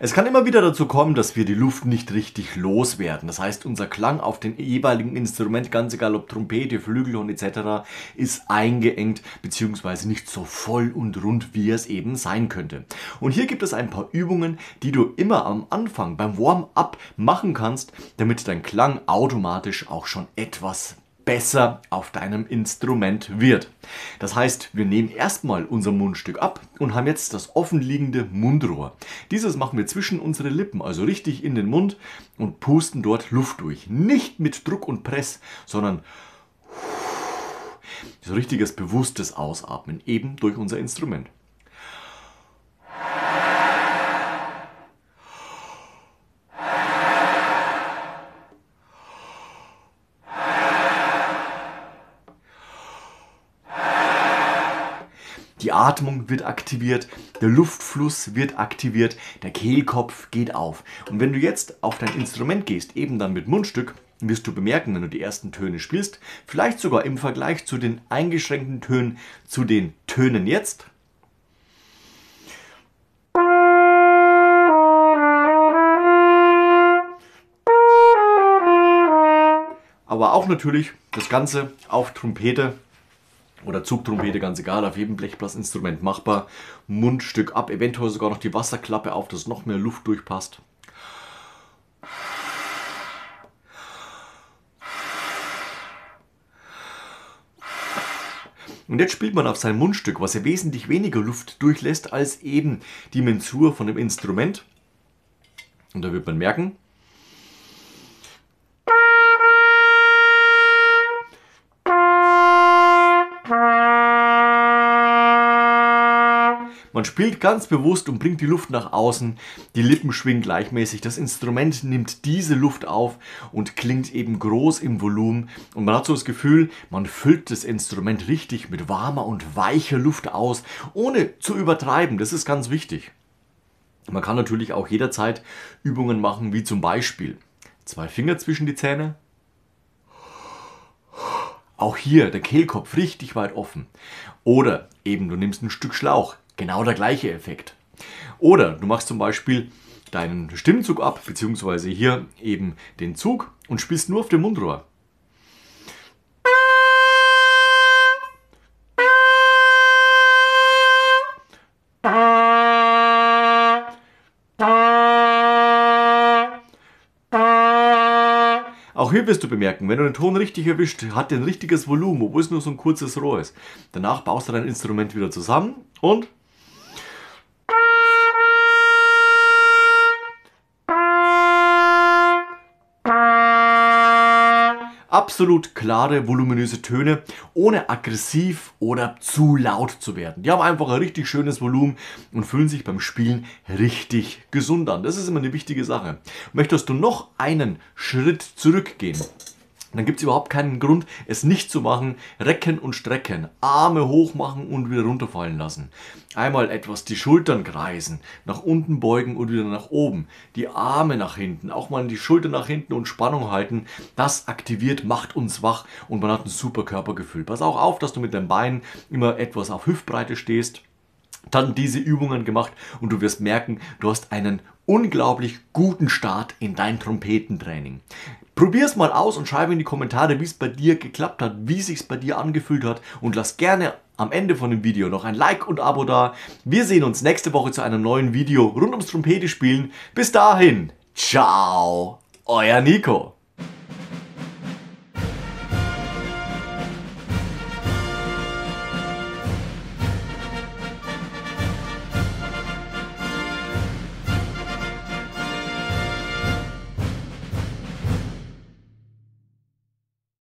Es kann immer wieder dazu kommen, dass wir die Luft nicht richtig loswerden. Das heißt, unser Klang auf dem jeweiligen Instrument, ganz egal ob Trompete, Flügelhorn etc., ist eingeengt bzw. nicht so voll und rund, wie es eben sein könnte. Und hier gibt es ein paar Übungen, die du immer am Anfang beim Warm-up machen kannst, damit dein Klang automatisch auch schon etwas besser auf deinem Instrument wird. Das heißt, wir nehmen erstmal unser Mundstück ab und haben jetzt das offenliegende Mundrohr. Dieses machen wir zwischen unsere Lippen, also richtig in den Mund, und pusten dort Luft durch. Nicht mit Druck und Press, sondern so richtiges bewusstes Ausatmen, eben durch unser Instrument. Die Atmung wird aktiviert, der Luftfluss wird aktiviert, der Kehlkopf geht auf. Und wenn du jetzt auf dein Instrument gehst, eben dann mit Mundstück, wirst du bemerken, wenn du die ersten Töne spielst, vielleicht sogar im Vergleich zu den eingeschränkten Tönen, zu den Tönen jetzt, aber auch natürlich das Ganze auf Trompete oder Zugtrompete, ganz egal, auf jedem Blechblasinstrument machbar. Mundstück ab, eventuell sogar noch die Wasserklappe auf, dass noch mehr Luft durchpasst. Und jetzt spielt man auf sein Mundstück, was ja wesentlich weniger Luft durchlässt als eben die Mensur von dem Instrument. Und da wird man merken, man spielt ganz bewusst und bringt die Luft nach außen, die Lippen schwingen gleichmäßig, das Instrument nimmt diese Luft auf und klingt eben groß im Volumen und man hat so das Gefühl, man füllt das Instrument richtig mit warmer und weicher Luft aus, ohne zu übertreiben, das ist ganz wichtig. Man kann natürlich auch jederzeit Übungen machen, wie zum Beispiel 2 Finger zwischen die Zähne. Auch hier der Kehlkopf richtig weit offen. Oder eben du nimmst ein Stück Schlauch. Genau der gleiche Effekt. Oder du machst zum Beispiel deinen Stimmzug ab, beziehungsweise hier eben den Zug und spielst nur auf dem Mundrohr. Auch hier wirst du bemerken, wenn du den Ton richtig erwischt, hat der ein richtiges Volumen, obwohl es nur so ein kurzes Rohr ist. Danach baust du dein Instrument wieder zusammen und absolut klare, voluminöse Töne, ohne aggressiv oder zu laut zu werden. Die haben einfach ein richtig schönes Volumen und fühlen sich beim Spielen richtig gesund an. Das ist immer eine wichtige Sache. Möchtest du noch einen Schritt zurückgehen, dann gibt es überhaupt keinen Grund, es nicht zu machen. Recken und strecken, Arme hoch machen und wieder runterfallen lassen. Einmal etwas die Schultern kreisen, nach unten beugen und wieder nach oben. Die Arme nach hinten, auch mal die Schultern nach hinten und Spannung halten. Das aktiviert, macht uns wach und man hat ein super Körpergefühl. Pass auch auf, dass du mit den Beinen immer etwas auf Hüftbreite stehst. Dann diese Übungen gemacht und du wirst merken, du hast einen unglaublich guten Start in dein Trompetentraining. Probier es mal aus und schreibe in die Kommentare, wie es bei dir geklappt hat, wie es sich bei dir angefühlt hat und lass gerne am Ende von dem Video noch ein Like und Abo da. Wir sehen uns nächste Woche zu einem neuen Video rund ums Trompete spielen. Bis dahin, ciao, euer Nico.